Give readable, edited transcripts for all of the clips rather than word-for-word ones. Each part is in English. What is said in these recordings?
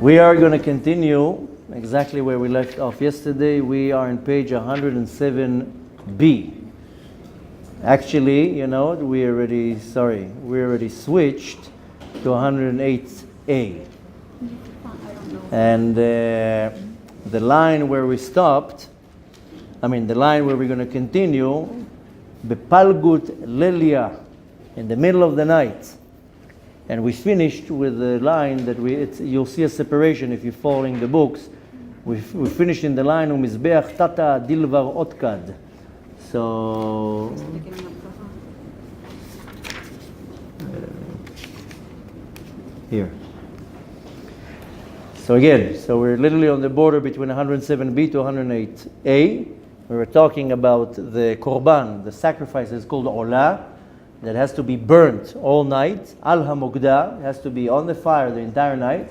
We are going to continue exactly where we left off yesterday. We are on page 107b. Actually, we already switched to 108a. And the line where we stopped, the line where we're going to continue, Bepalgut Lelia, in the middle of the night. And we finished with the line that you'll see a separation if you're following the books. We finished in the line Umizbeach Tata Dilvar Otkad. So here. So again, we're literally on the border between 107b to 108a. We were talking about the korban, the sacrifice is called olah, that has to be burnt all night. Al hamogda has to be on the fire the entire night.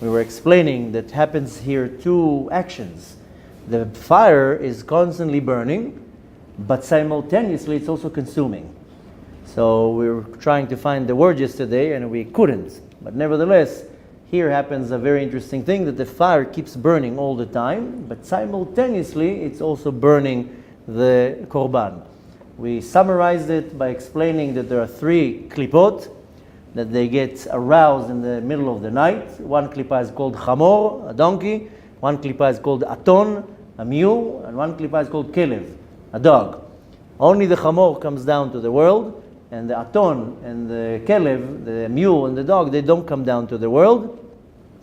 We were explaining that happens here two actions. The fire is constantly burning, but simultaneously it's also consuming. So we were trying to find the word yesterday and we couldn't. But nevertheless, here happens a very interesting thing, that the fire keeps burning all the time, but simultaneously it's also burning the korban. We summarized it by explaining that there are three klipot, that they get aroused in the middle of the night. One klipa is called chamor, a donkey. One klipa is called aton, a mule. And one klipa is called kelev, a dog. Only the chamor comes down to the world, and the aton and the kelev, the mule and the dog, they don't come down to the world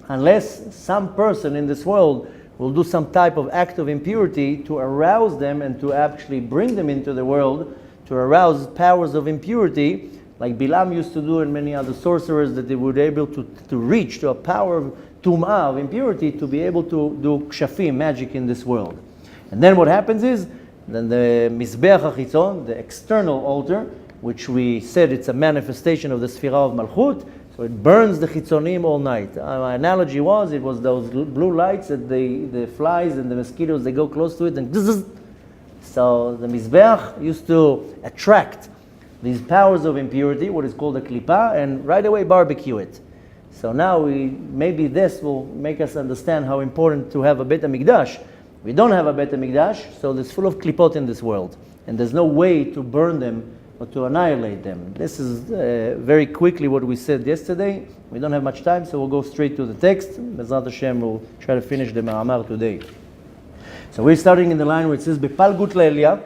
unless some person in this world will do some type of act of impurity to arouse them and to actually bring them into the world, to arouse powers of impurity, like Bilam used to do and many other sorcerers, that they would be able to reach to a power of tum'ah, of impurity, to be able to do kshafim, magic in this world. And then what happens is, then the Mizbeach HaChitzon, the external altar, which we said it's a manifestation of the Sfirah of Malchut, so it burns the chitzonim all night. My analogy was, it was those blue lights that the flies and the mosquitoes, they go close to it and zzz. So the Mizbeach used to attract these powers of impurity, what is called a klipa, and right away barbecue it. So now maybe this will make us understand how important to have a Bet HaMikdash. We don't have a Bet HaMikdash, so there's full of klipot in this world, and there's no way to burn them or to annihilate them. This is very quickly what we said yesterday. We don't have much time, so we'll go straight to the text. Bezrat Hashem, we'll try to finish the Ma'amar today. So we're starting in the line where it says, Bepalgut Lelia,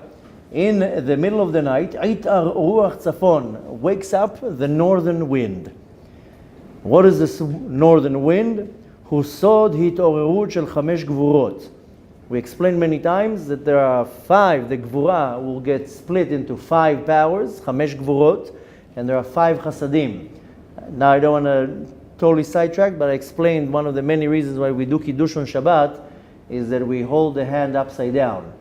in the middle of the night, Itar Ruach Tzafon, wakes up the northern wind. What is this northern wind? Husod Hitorerut Shel Chamesh Gvurot. We explained many times that there are five, the Gvura will get split into five powers, Chamesh Gvurot, and there are five Chasadim. Now I don't want to totally sidetrack, but I explained one of the many reasons why we do Kiddush on Shabbat is that we hold the hand upside down.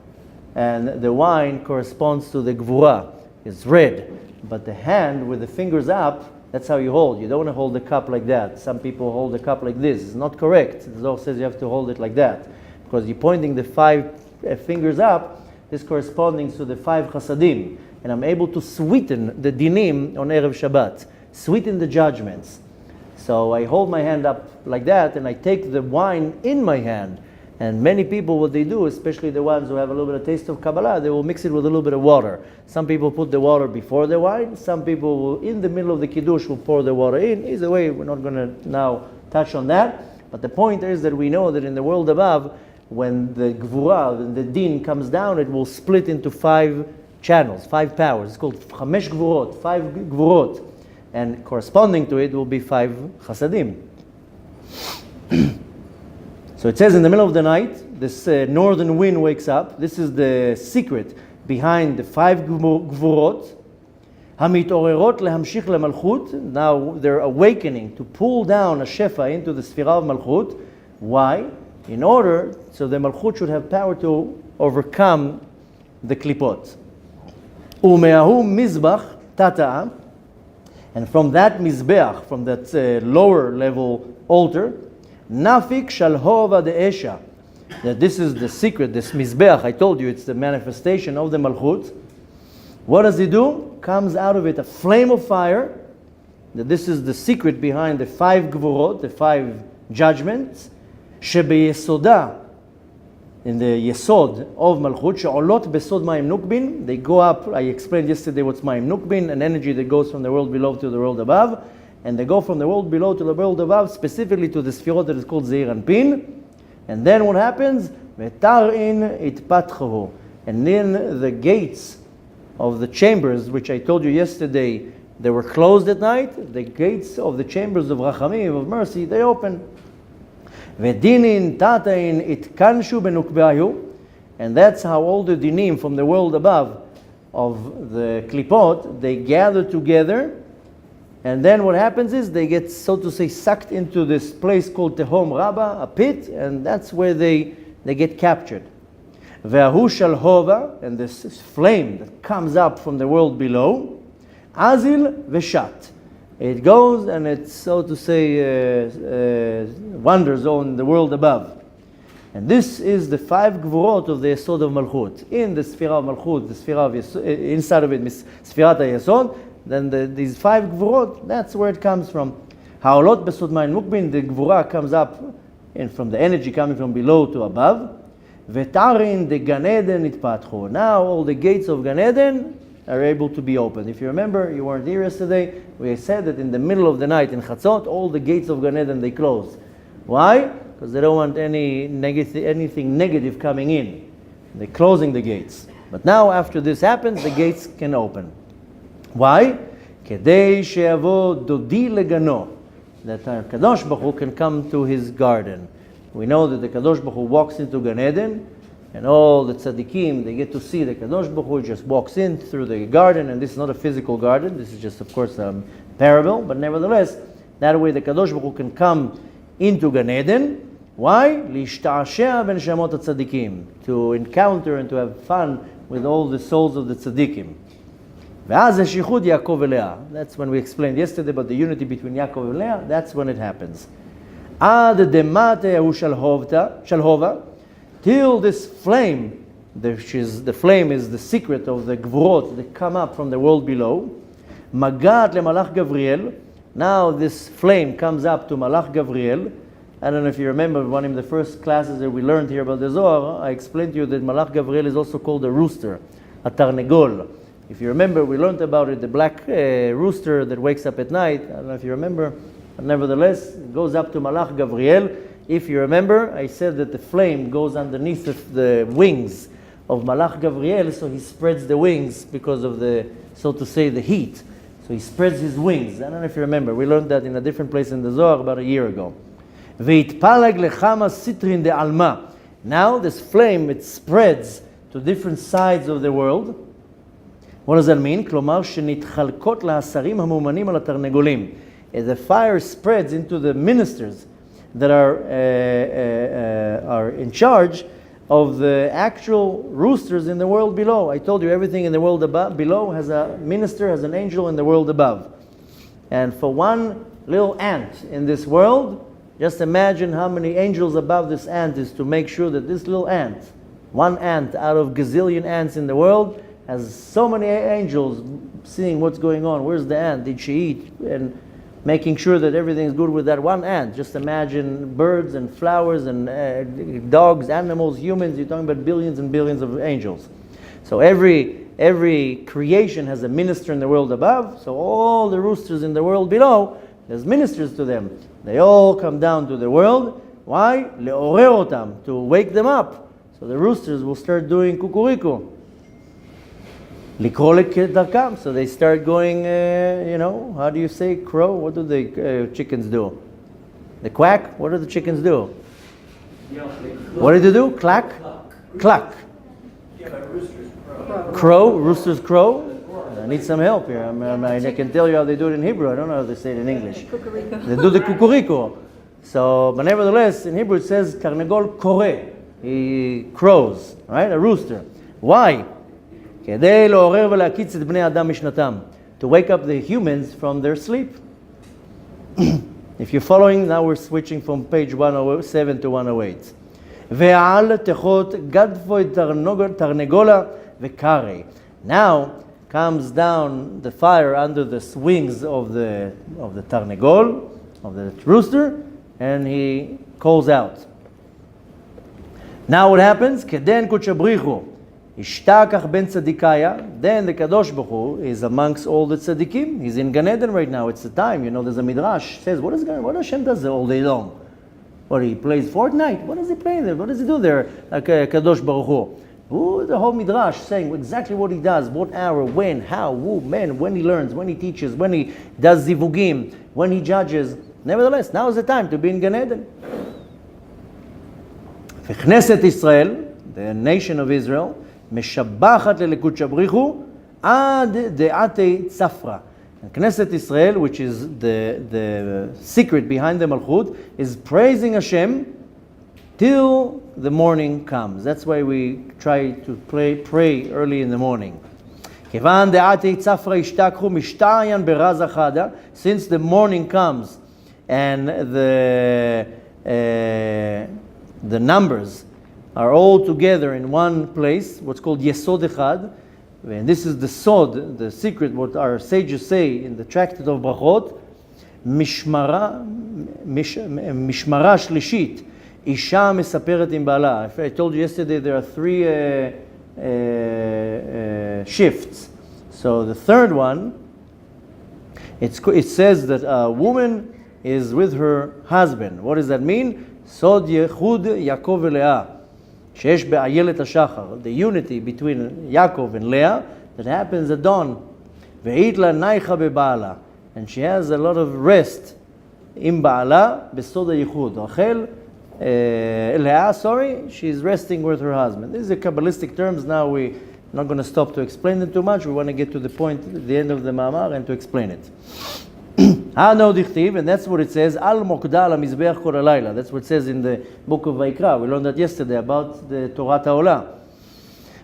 And the wine corresponds to the Gvura. It's red. But the hand with the fingers up, that's how you hold. You don't want to hold the cup like that. Some people hold the cup like this. It's not correct. The Zohar says you have to hold it like that, because you're pointing the five fingers up. This corresponding to the five chasadim. And I'm able to sweeten the dinim on Erev Shabbat. Sweeten the judgments. So I hold my hand up like that, and I take the wine in my hand. And many people, what they do, especially the ones who have a little bit of taste of Kabbalah, they will mix it with a little bit of water. Some people put the water before the wine. Some people will, in the middle of the Kiddush, will pour the water in. Either way, we're not going to now touch on that. But the point is that we know that in the world above, when the Gvura, the din comes down, it will split into five channels, five powers. It's called Chamesh Gvurot, five Gvurot. And corresponding to it will be five Chasadim. So it says in the middle of the night, this northern wind wakes up. This is the secret behind the five Gvurot. Hamit-orerot lehamshich lemalchut. Now they're awakening to pull down a shefa into the Sfirah of Malchut. Why? In order, so the Malchut should have power to overcome the klipot. Umeahu mizbach tata. And from that mizbeach, from that lower level altar, Nafik shalhova de esha. That this is the secret, this mizbeach. I told you it's the manifestation of the Malchut. What does it do? Comes out of it a flame of fire. That this is the secret behind the five gvurot, the five judgments, שביסודה, in the yesod of Malchut, שעולות בסוד מים נוקבין, they go up, I explained yesterday what's מים נוקבין, an energy that goes from the world below to the world above, and they go from the world below to the world above, specifically to the sphirot that is called Zeir Anpin, and then what happens? ותרעין התפתחו, and then the gates of the chambers, which I told you yesterday, they were closed at night, the gates of the chambers of Rachamim, of mercy, they open. ודינין תתאין התכנסו בנוקביהו, and that's how all the dinim from the world above of the klipot, they gather together, and then what happens is they get, so to say, sucked into this place called Tehom Rabbah, a pit, and that's where they get captured. וההוא שלהובה, and this flame that comes up from the world below, azil ושת. It goes and it, so to say, wanders on the world above. And this is the 5 gvurot of the Yesod of Malchut. In the Sphira of Malchut, the Sphira of Yesod, inside of it, Sfirat HaYesod, then these 5 gvurot, that's where it comes from. Ha'olot besod mayim mukbin, the gvura comes up from the energy coming from below to above. V'tarin de Gan Eden itpatchu. Now all the gates of Gan Eden are able to be opened. If you remember, you weren't here yesterday, we said that in the middle of the night in Chatzot, all the gates of Gan Eden, they close. Why? Because they don't want anything negative coming in. They're closing the gates. But now after this happens, the gates can open. Why? כדי שיבוא דודי לגנו, that our Kadosh Baruch Hu can come to his garden. We know that the Kadosh Baruch Hu walks into Gan Eden, and all the tzaddikim, they get to see the Kadosh Baruch Hu just walks in through the garden, and this is not a physical garden, this is just, of course, a parable, but nevertheless, that way the Kadosh Baruch Hu can come into Gan Eden. Why? להשתעשע בנשמות הצדיקים, to encounter and to have fun with all the souls of the tzaddikim. ואז השיחוד יעקב ולאה. That's when we explained yesterday about the unity between Yaakov and Leah, that's when it happens. עד דמטה ההוא שלהובה, till this flame, the flame is the secret of the gvurot that come up from the world below, מגעת למלאך גבריאל, now this flame comes up to Malach Gavriel. I don't know if you remember one of the first classes that we learned here about the Zohar, I explained to you that Malach Gavriel is also called a rooster, a tarnegol. If you remember, we learned about it, the black rooster that wakes up at night. I don't know if you remember, but nevertheless, it goes up to Malach Gavriel. If you remember, I said that the flame goes underneath the wings of Malach Gavriel, so he spreads the wings because of the, so to say, the heat. So he spreads his wings. I don't know if you remember, we learned that in a different place in the Zohar about a year ago. Ve'itpalag lechama sitrin de alma. Now this flame, it spreads to different sides of the world. What does that mean? כלומר, שנתחלקות להשרים המאומנים על התרנגולים. The fire spreads into the ministers that are in charge of the actual roosters in the world below. I told you everything in the world below has a minister, has an angel in the world above. And for one little ant in this world, just imagine how many angels above this ant is to make sure that this little ant, one ant out of gazillion ants in the world, has so many angels seeing what's going on. Where's the ant? Did she eat? And making sure that everything's good with that one ant. Just imagine birds and flowers and dogs, animals, humans. You're talking about billions and billions of angels. So every creation has a minister in the world above. So all the roosters in the world below, there's ministers to them. They all come down to the world. Why? לעורר אותם, to wake them up. So the roosters will start doing kukuriku. לקרוא לדרכם. So they start going, how do you say crow? What do the chickens do? They quack? What do the chickens do? What do they do? Clack? Cluck. Yeah, but roosters crow. Crow? Roosters crow? I need some help here. I can tell you how they do it in Hebrew. I don't know how they say it in English. They do the kukuriku. So, but nevertheless, in Hebrew it says, Tarnegol kore. He crows, right? A rooster. Why? כדי לעורר ולהקיץ את בני אדם משנתם. To wake up the humans from their sleep. If you're following, now we're switching from page 107 to 108. ועל תחות גדפו את תרנגולה וקרי. Now comes down the fire under the wings of the tarnegol, of the rooster, and he calls out. Now what happens? Keden kuchabrichu. Ishtakach ben tzadikaya. Then the Kadosh Baruch Hu is amongst all the tzaddikim. He's in Gan Eden right now. It's the time. You know, there's a midrash says, what Hashem does all day long? What, he plays Fortnite? What does he play there? What does he do there? Like Kadosh Baruch Hu. The whole midrash saying exactly what he does, what hour, when, how, who, when he learns, when he teaches, when he does zivugim, when he judges. Nevertheless, now is the time to be in Gan Eden. Knesset Israel, the nation of Israel, משבחת ללקוט שבריחו עד דעתי צפרא. And Knesset Israel, which is the secret behind the Malchut, is praising Hashem till the morning comes. That's why we try to pray early in the morning. כיוון דעתי צפרא ישתכחו משתעיין ברז אחדה, since the morning comes and the numbers are all together in one place, what's called Yesod Echad. And this is the Sod, the secret, what our sages say in the Tractate of Brachot. Mishmara Shlishit, Isha Mesaperet im Bala. I told you yesterday there are three shifts. So the third one, it says that a woman is with her husband. What does that mean? Sod Yechud Yaakov Leah. Sheesh be'ayelet hashachar, the unity between Yaakov and Leah that happens at dawn. Ve'it la naicha be'ba'ala, and she has a lot of rest in ba'ala besod ha'yichud. Leah, she's resting with her husband. These are Kabbalistic terms. Now we're not going to stop to explain them too much. We want to get to the point at the end of the mamar and to explain it. And that's what it says. Al mokda la mizbeach kol halayla. That's what it says in the book of Vayikra. We learned that yesterday about the Torah Ta'olah.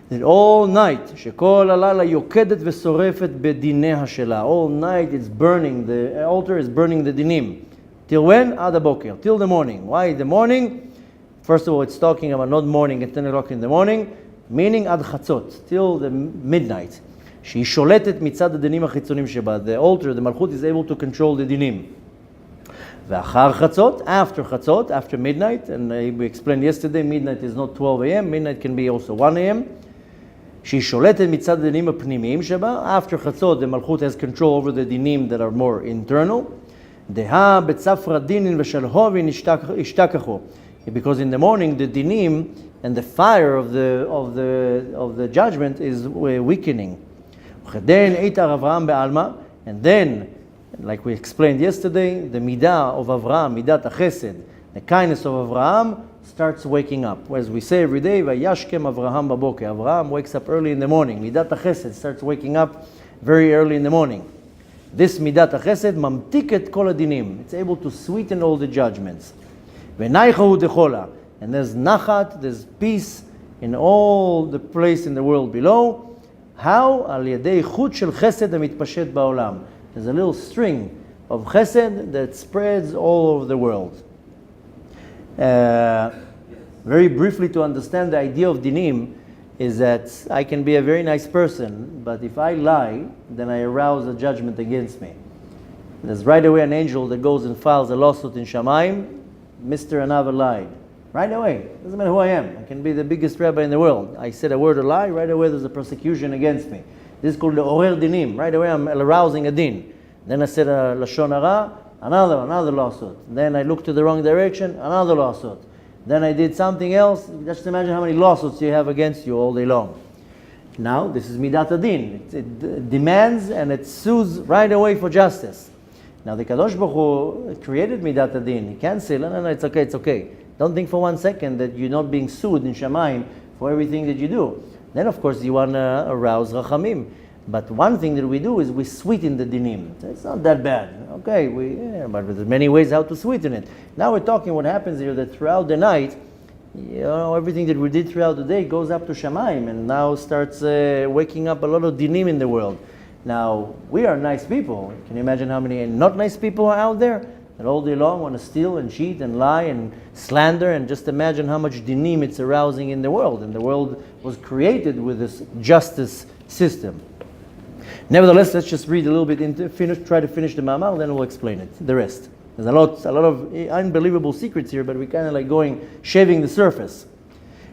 That all night, shekol halayla yokedet vesorefet bedineh shela. All night it's burning. The altar is burning the dinim. Till when? Ad haboker. Till the morning. Why the morning? First of all, it's talking about not morning at 10 o'clock in the morning, meaning ad chatzot, till the midnight. שהיא שולטת מצד הדינים החיצונים שבה. The altar, the Malchut, is able to control the dinim. ואחר חצות, after midnight, and we explained yesterday, midnight is not 12 a.m., midnight can be also 1 a.m. שהיא שולטת מצד הדינים הפנימיים שבה. After חצות, the Malchut has control over the dinim that are more internal. דהה בצפרא דינין ושלהובין ישתכחו. Because in the morning, the dinim and the fire of the judgment is weakening. And then, like we explained yesterday, the midah of Avraham, midat chesed, the kindness of Avraham, starts waking up. As we say every day, Vayashkem Avraham baboker. Avraham wakes up early in the morning. Midat chesed starts waking up very early in the morning. This midat chesed mamtiket kol adinim. It's able to sweeten all the judgments. V'naichahu dechola. And there's nachat, there's peace in all the place in the world below. How? Al yadei chut shel chesed hamitpashet ba'olam. There's a little string of chesed that spreads all over the world. Very briefly, to understand the idea of dinim is that I can be a very nice person, but if I lie, then I arouse a judgment against me. There's right away an angel that goes and files a lawsuit in Shamayim. Mr. Anava lied. Right away. Doesn't matter who I am. I can be the biggest rabbi in the world. I said a word of lie, right away there's a prosecution against me. This is called the orer dinim. Right away I'm arousing a din. Then I said a lashon hara, another lawsuit. Then I looked to the wrong direction, another lawsuit. Then I did something else. Just imagine how many lawsuits you have against you all day long. Now this is midat adin. It demands and it sues right away for justice. Now the Kadosh Baruch Hu created midat adin. He can't say, no, it's okay. Don't think for 1 second that you're not being sued in Shamayim for everything that you do. Then, of course, you want to arouse Rachamim. But one thing that we do is we sweeten the dinim. It's not that bad. Okay, but there's many ways how to sweeten it. Now we're talking what happens here that throughout the night, everything that we did throughout the day goes up to Shamayim and now starts waking up a lot of dinim in the world. Now, we are nice people. Can you imagine how many not nice people are out there? That all day long want to steal and cheat and lie and slander, and just imagine how much dinim it's arousing in the world. And the world was created with this justice system. Nevertheless, let's just read a little bit try to finish the mamar, then we'll explain it, the rest. There's a lot of unbelievable secrets here, but we're kind of like shaving the surface.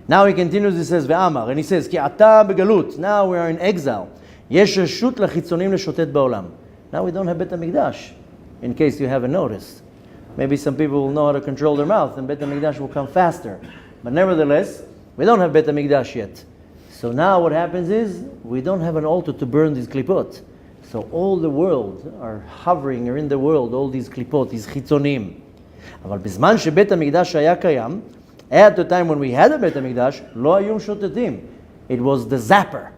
Now he continues, he says, Ve'amar, and he says, Ki ata begalut, now we are in exile. Yesh reshut lachitzonim leshotet ba'olam. Now we don't have Bet HaMikdash, in case you haven't noticed. Maybe some people will know how to control their mouth, and Bet HaMikdash will come faster. But nevertheless, we don't have Bet HaMikdash yet. So now what happens is, we don't have an altar to burn these klipot. So all the world are hovering, are in the world, all these klipot, these chitzonim. אבל בזמן שבית המקדש היה קיים, at the time when we had a Bet HaMikdash, לא היו שוטטים. It was the zapper.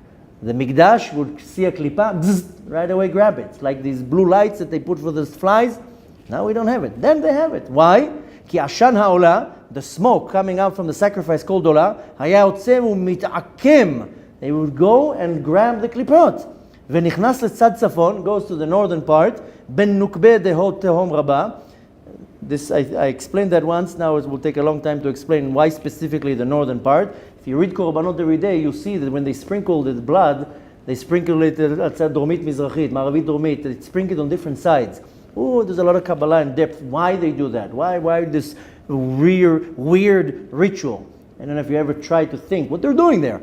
The Mikdash would see a klipa, bzz, right away grab it. Like these blue lights that they put for the flies. Now we don't have it. Then they have it. Why? כי עשן העולה, the smoke coming out from the sacrifice called עולה, היה יוצא ומתעקם. They would go and grab the klipot. ונכנס לצד צפון, goes to the northern part, בין נוקבי דהות תהום רבה. This I explained that once. Now it will take a long time to explain why specifically the northern part. If you read Korbanot every day, you see that when they sprinkle the blood, they sprinkle it at Dromit Mizrachit, Maravit Dromit. They sprinkle it on different sides. Oh, there's a lot of Kabbalah in depth. Why they do that? Why this weird ritual? I don't know if you ever try to think what they're doing there.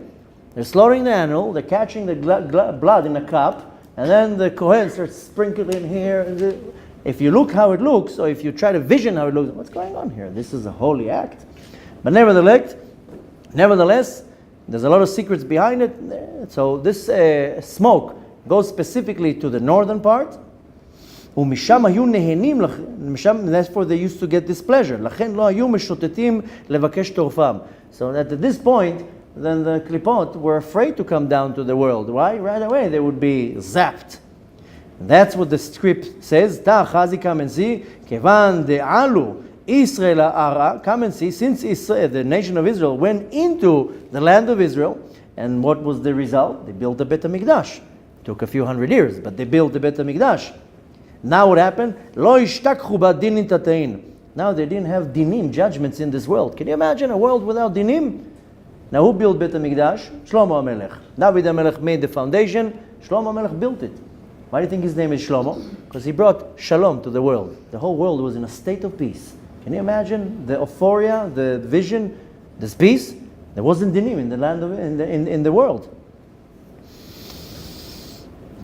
They're slaughtering the animal, they're catching the blood in a cup, and then the Kohen starts sprinkling here. And if you look how it looks, or if you try to vision how it looks, what's going on here? This is a holy act. But nevertheless, there's a lot of secrets behind it. So this smoke goes specifically to the northern part. ומשם היו נהנים, therefore they used to get this pleasure. לכן לא היו משוטטים לבקש טורפם. So that at this point, then the klipot were afraid to come down to the world. Why? Right away they would be zapped. That's what the script says. Ta chazi, come and see. Kevan de'alu Israel ara, come and see. Since Israel, the nation of Israel went into the land of Israel, and what was the result? They built the Bet HaMikdash. Took a few hundred years, but they built the Bet HaMikdash. Now what happened? Lo ishtakchu ba'dinin tatein. Now they didn't have dinim, judgments in this world. Can you imagine a world without dinim? Now who built Bet HaMikdash? Shlomo HaMelech. David HaMelech made the foundation. Shlomo HaMelech built it. Why do you think his name is Shlomo? Because he brought shalom to the world. The whole world was in a state of peace. Can you imagine the euphoria, the vision, this peace? There wasn't dinim in the land of in the world.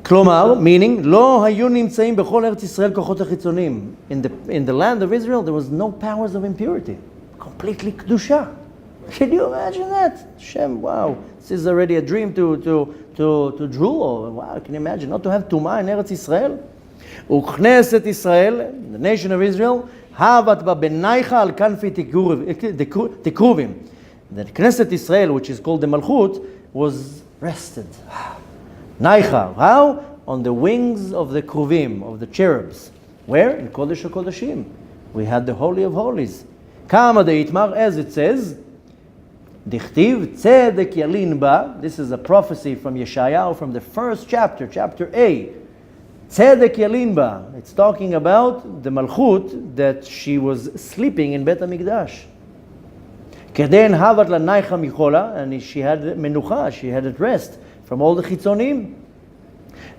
כלומר, meaning, לא היו נמצאים בכל ארץ ישראל כוחות החיצונים. In the land of Israel, there was no powers of impurity. Completely kedusha. Can you imagine that? Shem, wow. This is already a dream to drool over. Wow, can you imagine? Not to have Tumah in Eretz Israel? וכנסת ישראל, the nation of Israel, havat ba benaycha al kanfi tikrovim. The Knesset Israel, which is called the Malchut, was rested. Naicha, how? On the wings of the kruvim, of the cherubs. Where? In Kodesh HaKodeshim. We had the Holy of Holies. Kama deitmar, as it says, Dichtiv tzedek yalin ba. This is a prophecy from Yeshayahu, from the first chapter, chapter A. Tzedek yalin ba. It's talking about the Malchut, that she was sleeping in Bet HaMikdash. Keden havat la naicha michola, and she had menucha, she had at rest from all the chitzonim.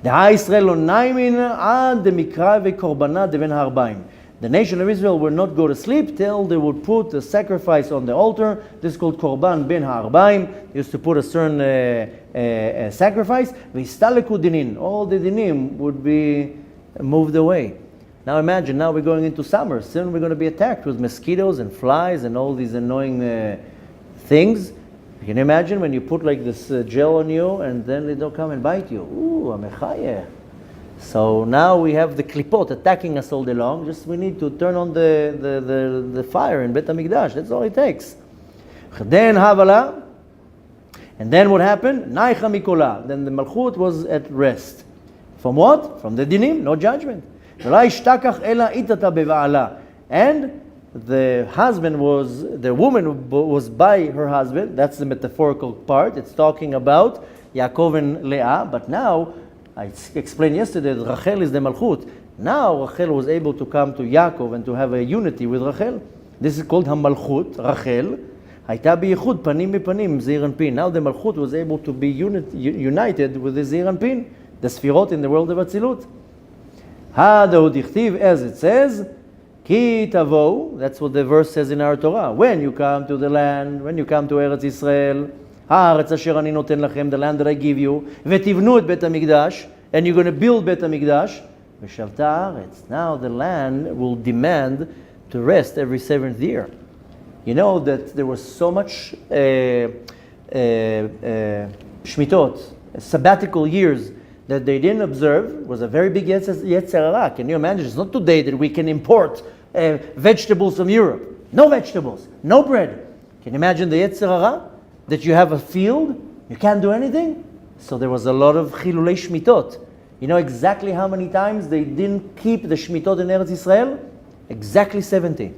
Da'ha Yisrael lo naimin ad mikra ve'korbana deven harbaim. The nation of Israel will not go to sleep till they would put the sacrifice on the altar. This is called korban ben harbaim. They used to put a certain sacrifice. V'istaleku dinin. All the dinim would be moved away. Now imagine, now we're going into summer. Soon we're going to be attacked with mosquitoes and flies and all these annoying things. Can you imagine when you put like this gel on you and then they don't come and bite you? Ooh, amechayeh. So now we have the klipot attacking us all day long. Just we need to turn on the fire in Bet HaMikdash. That's all it takes. Then havala. And then what happened? Naicha mikola. Then the Malchut was at rest. From what? From the dinim, no judgment. And the husband was, the woman was by her husband. That's the metaphorical part. It's talking about Yaakov and Leah. But now, I explained yesterday that Rachel is the Malchut. Now Rachel was able to come to Yaakov and to have a unity with Rachel. This is called HaMalchut, Rachel. הייתה בייחוד פנים בפנים, זעיר אנפין. Now the Malchut was able to be united with the זעיר אנפין, the Sfirot in the world of Atzilut. הדהו דכתיב, as it says, Ki tavo, that's what the verse says in our Torah. When you come to the land, when you come to Eretz Israel, haaretz asher ani noten lachem, the land that I give you, vetivnu et bet hamikdash, and you're going to build bet hamikdash, v'shavta haaretz. Now the land will demand to rest every 7th year. You know that there was so much shmitot, sabbatical years, that they didn't observe. It was a very big yetzer hara. Can you imagine? It's not today that we can import vegetables from Europe. No vegetables, no bread. Can you imagine the yetzer hara? That you have a field, you can't do anything? So there was a lot of chilulei shmitot. You know exactly how many times they didn't keep the shmitot in Eretz Israel? Exactly 70.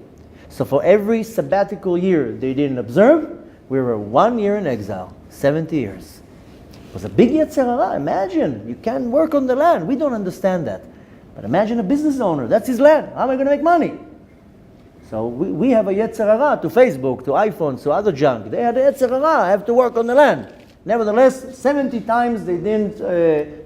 So for every sabbatical year they didn't observe, we were 1 year in exile, 70 years. It was a big yetzer hara. Imagine, you can't work on the land. We don't understand that. But imagine a business owner, that's his land. How am I going to make money? So we have a yetzer hara to Facebook, to iPhones, to other junk. They had a yetzer hara, I have to work on the land. Nevertheless, 70 times they didn't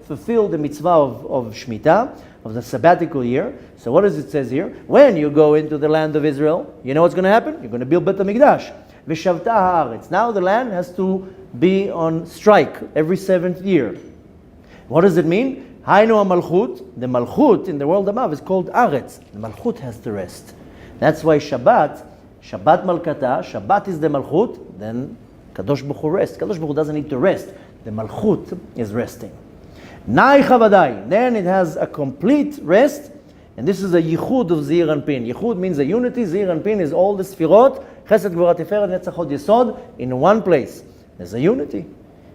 fulfill the mitzvah of Shemitah, of the sabbatical year. So what does it say here? When you go into the land of Israel, you know what's going to happen? You're going to build Bet HaMikdash. V'shavta haaretz. Now the land has to be on strike every 7th year. What does it mean? Hainu malchut. The malchut in the world above is called aretz. The malchut has to rest. That's why Shabbat malkata, Shabbat is the malchut, then Kadosh Baruch Hu rests. Kadosh Baruch Hu doesn't need to rest. The malchut is resting. Nai chavadai. Then it has a complete rest. And this is a yichud of Zeir Anpin. Yichud means a unity. Zeir Anpin is all the sfirot, Chesed, Gvura, Tiferet, Netzach, Hod, Yesod, in one place. There's a unity.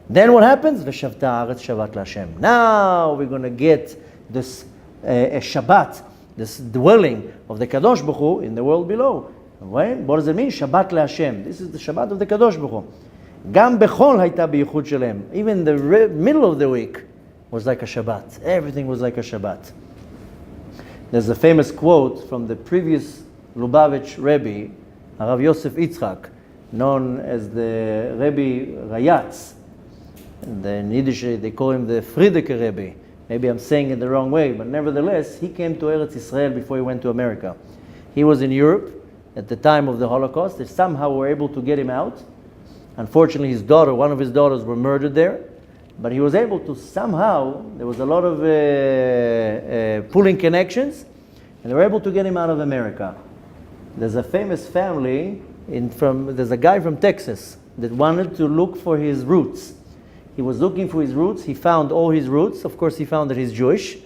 Then what happens? V'shavta haaretz shavat l'Hashem. Now we're going to get this Shabbat, this dwelling of the Kadosh Baruch Hu in the world below. Right? What does it mean? Shabbat l'Hashem. This is the Shabbat of the Kadosh Baruch Hu. Gam bechol hayta biyichud shelem. Even the middle of the week was like a Shabbat. Everything was like a Shabbat. There's a famous quote from the previous Lubavitch Rebbe, Rav Yosef Yitzchak, known as the Rebbe Rayatz. In Yiddish they call him the Friedecker Rebbe. Maybe I'm saying it the wrong way, but nevertheless, he came to Eretz Israel before he went to America. He was in Europe at the time of the Holocaust. They somehow were able to get him out. Unfortunately, one of his daughters were murdered there. But he was able to somehow, there was a lot of pulling connections, and they were able to get him out of America. There's a famous family, there's a guy from Texas that wanted to look for his roots. He was looking for his roots, he found all his roots, of course he found that he's Jewish,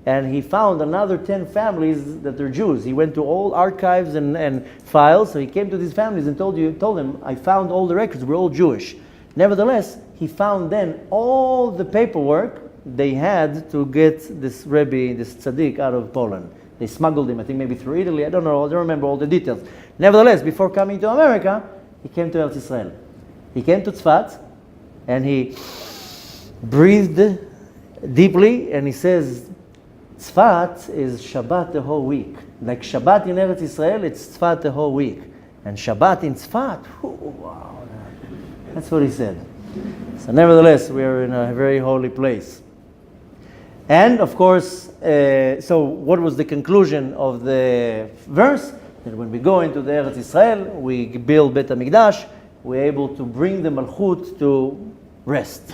and he found another 10 families that are Jews. He went to all archives and files, so he came to these families and told them, I found all the records, we're all Jewish. Nevertheless, he found then all the paperwork they had to get this Rebbe, this tzaddik, out of Poland. They smuggled him, I think maybe through Italy, I don't remember all the details. Nevertheless, before coming to America, he came to Eretz Israel. He came to Tzfat, and he breathed deeply, and he says, Tzfat is Shabbat the whole week. Like Shabbat in Eretz Israel, it's Tzfat the whole week. And Shabbat in Tzfat, wow. That's what he said. So nevertheless, we are in a very holy place. And of course, so what was the conclusion of the verse? That when we go into the Eretz Israel, we build Bet HaMikdash, we're able to bring the Malchut to rest.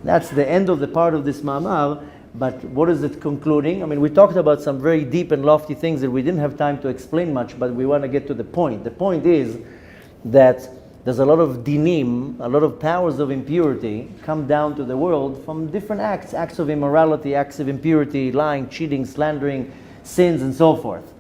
That's the end of the part of this Ma'amar, but what is it concluding? I mean, we talked about some very deep and lofty things that we didn't have time to explain much, but we want to get to the point. The point is that there's a lot of dinim, a lot of powers of impurity come down to the world from different acts of immorality, acts of impurity, lying, cheating, slandering, sins, and so forth.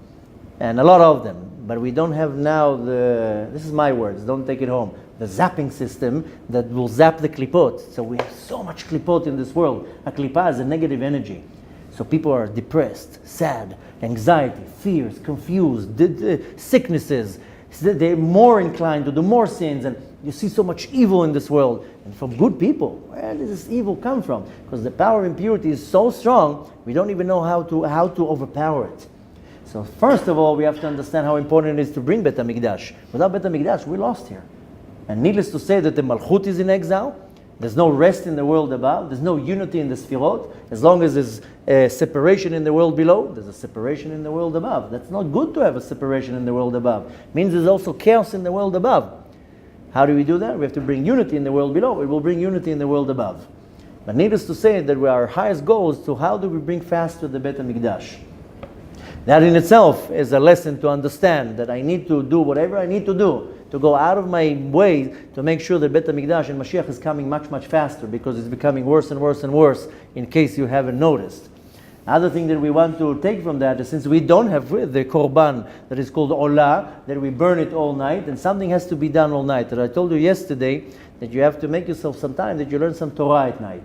And a lot of them. But we don't have now this is my words, don't take it home, the zapping system that will zap the klipot. So we have so much klipot in this world. A klipah is a negative energy. So people are depressed, sad, anxiety, fears, confused, sicknesses. They're more inclined to do more sins, and you see so much evil in this world. And from good people, where does this evil come from? Because the power of impurity is so strong, we don't even know how to overpower it. So first of all, we have to understand how important it is to bring Bet HaMikdash. Without Bet HaMikdash, we're lost here. And needless to say that the Malchut is in exile, There's no rest in the world above. There's no unity in the Sfirot. As long as there's a separation in the world below, there's a separation in the world above. That's not good to have a separation in the world above. It means there's also chaos in the world above. How do we do that? We have to bring unity in the world below. It will bring unity in the world above. But needless to say that our highest goal is to how do we bring fast to the Beit HaMikdash. That in itself is a lesson to understand that I need to do whatever I need to do to go out of my way to make sure that Beit HaMikdash and Mashiach is coming much, much faster, because it's becoming worse and worse and worse, in case you haven't noticed. Another thing that we want to take from that is, since we don't have the korban that is called olah, that we burn it all night, and something has to be done all night. And I told you yesterday that you have to make yourself some time that you learn some Torah at night.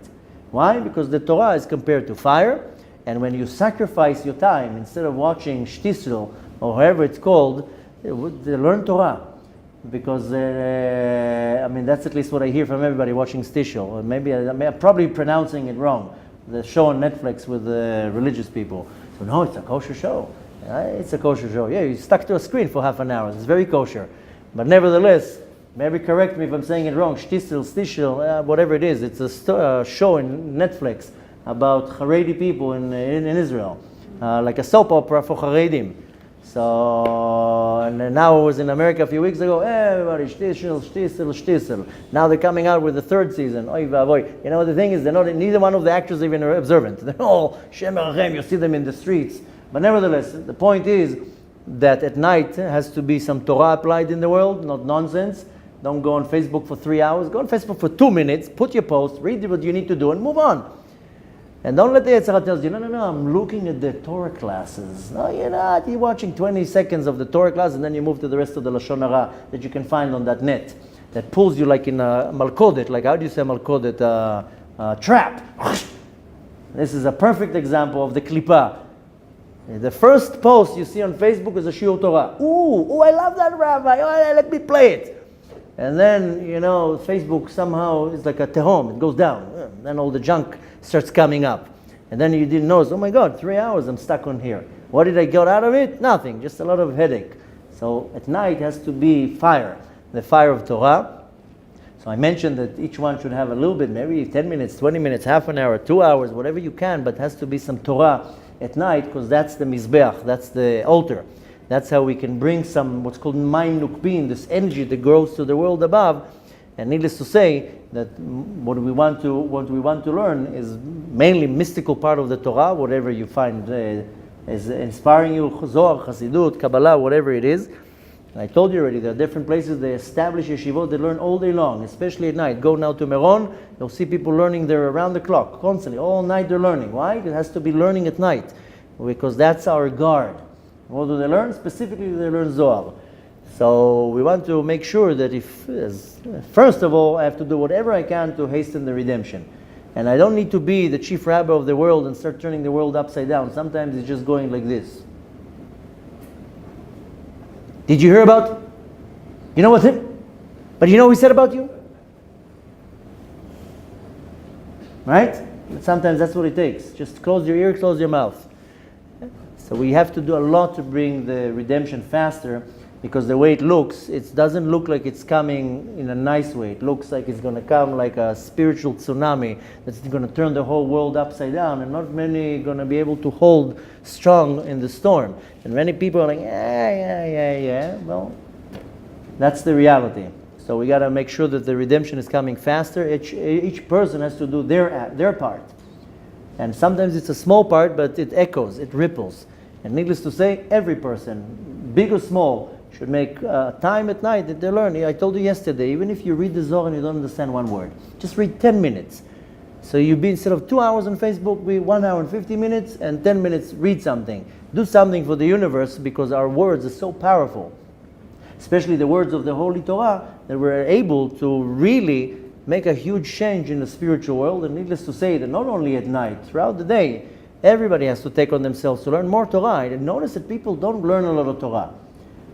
Why? Because the Torah is compared to fire, and when you sacrifice your time, instead of watching shtisel, or however it's called, learn Torah. Because, that's at least what I hear from everybody watching shtisel. Maybe I'm probably pronouncing it wrong. The show on Netflix with the religious people. So no, it's a kosher show. It's a kosher show. Yeah, you stuck to a screen for half an hour. It's very kosher. But nevertheless, maybe correct me if I'm saying it wrong. Shtisel, whatever it is. It's a show in Netflix about Haredi people in Israel. Like a soap opera for Haredim. So, and now it was in America a few weeks ago, everybody, shtisel. Now they're coming out with the third season. Oy vavoy. You know, the thing is, neither one of the actors even are observant. They're all Shem Erachem, you see them in the streets. But nevertheless, the point is that at night has to be some Torah applied in the world, not nonsense. Don't go on Facebook for 3 hours. Go on Facebook for 2 minutes, put your post, read what you need to do, and move on. And don't let the Yetzer Hara tell you, no, I'm looking at the Torah classes. No, you're not. You're watching 20 seconds of the Torah class, and then you move to the rest of the Lashon Hara that you can find on that net. That pulls you like in a malkodet, like how do you say malkodet? Trap. This is a perfect example of the klippah. The first post you see on Facebook is a Shiur Torah. Ooh, I love that rabbi. Oh, let me play it. And then, Facebook somehow is like a tehom. It goes down. Then all the junk starts coming up. And then you didn't notice, oh my God, 3 hours I'm stuck on here. What did I get out of it? Nothing, just a lot of headache. So at night has to be fire, the fire of Torah. So I mentioned that each one should have a little bit, maybe 10 minutes, 20 minutes, half an hour, 2 hours, whatever you can, but has to be some Torah at night, because that's the Mizbeach, that's the altar. That's how we can bring some, what's called Mayim Nukbin, this energy that grows to the world above. And needless to say, that what we want to learn is mainly mystical part of the Torah, whatever you find is inspiring you, Zohar, Chassidut, Kabbalah, whatever it is. And I told you already, there are different places they establish yeshivot, they learn all day long, especially at night. Go now to Meron, you'll see people learning there around the clock, constantly, all night they're learning. Why? It has to be learning at night, because that's our guard. What do they learn? Specifically, they learn Zohar. So we want to make sure that first of all, I have to do whatever I can to hasten the redemption. And I don't need to be the chief rabbi of the world and start turning the world upside down. Sometimes it's just going like this. Did you hear about? You know what him? But you know what he said about you? Right? Sometimes that's what it takes. Just close your ear, close your mouth. So we have to do a lot to bring the redemption faster, because the way it looks, it doesn't look like it's coming in a nice way. It looks like it's going to come like a spiritual tsunami that's going to turn the whole world upside down, and not many going to be able to hold strong in the storm. And many people are like, yeah. Well, that's the reality. So we got to make sure that the redemption is coming faster. Each person has to do their part. And sometimes it's a small part, but it echoes, it ripples. And needless to say, every person, big or small, should make time at night that they learn. I told you yesterday, even if you read the Zohar and you don't understand one word, just read 10 minutes. So you be, instead of 2 hours on Facebook, be 1 hour and 50 minutes, and 10 minutes read something. Do something for the universe, because our words are so powerful. Especially the words of the Holy Torah, that we're able to really make a huge change in the spiritual world. And needless to say that not only at night, throughout the day, everybody has to take on themselves to learn more Torah. And notice that people don't learn a lot of Torah.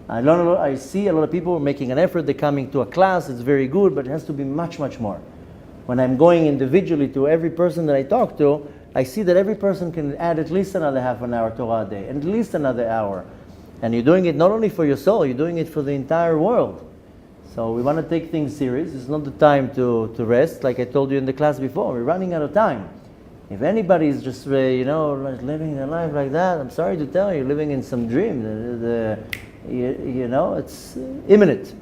I see a lot of people making an effort, they're coming to a class, it's very good, but it has to be much, much more. When I'm going individually to every person that I talk to, I see that every person can add at least another half an hour Torah a day, and at least another hour. And you're doing it not only for your soul, you're doing it for the entire world. So we want to take things serious. It's not the time to rest. Like I told you in the class before, we're running out of time. If anybody is just, living their life like that, I'm sorry to tell you, you're living in some dream. It's imminent.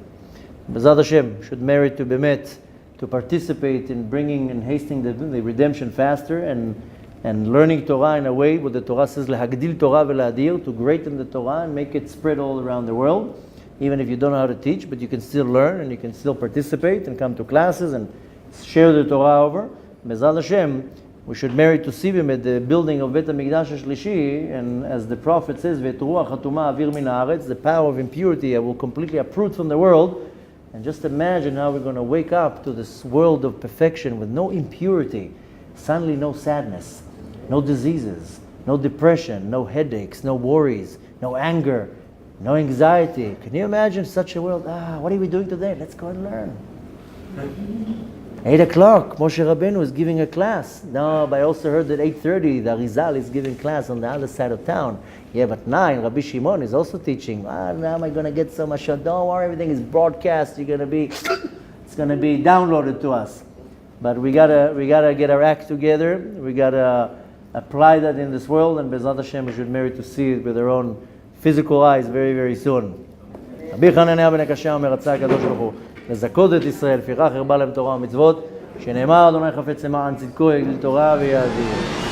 B'ezrat Hashem should merit to bemet, to participate in bringing and hastening the redemption faster and learning Torah in a way what the Torah says, lehagdil Torah v'lehadir, to greaten the Torah and make it spread all around the world. Even if you don't know how to teach, but you can still learn and you can still participate and come to classes and share the Torah over. B'ezrat Hashem, we should merit to see him at the building of Bet HaMikdash HaShlishi, and as the Prophet says, V'et ruach hatuma avir min haaretz, the power of impurity will completely uproot from the world. And just imagine how we're going to wake up to this world of perfection with no impurity, suddenly no sadness, no diseases, no depression, no headaches, no worries, no anger, no anxiety. Can you imagine such a world? What are we doing today? Let's go and learn. 8 o'clock, Moshe Rabbeinu is giving a class. No, but I also heard that 8:30, the Arizal is giving class on the other side of town. Yeah, but 9, Rabbi Shimon is also teaching. Now am I going to get so much? Don't worry, everything is broadcast. It's going to be downloaded to us. But we gotta get our act together. We gotta apply that in this world, and B'ezrat Hashem we should merit to see it with our own physical eyes very, very soon. רבי חנניה בן הקשיא אומר, רצה הקדוש ברוך הוא לזכות את ישראל, לפיכך הרבה להם תורה ומצוות, שנאמר אדוני חפץ למען צדקו יגדיל תורה ויאדיר.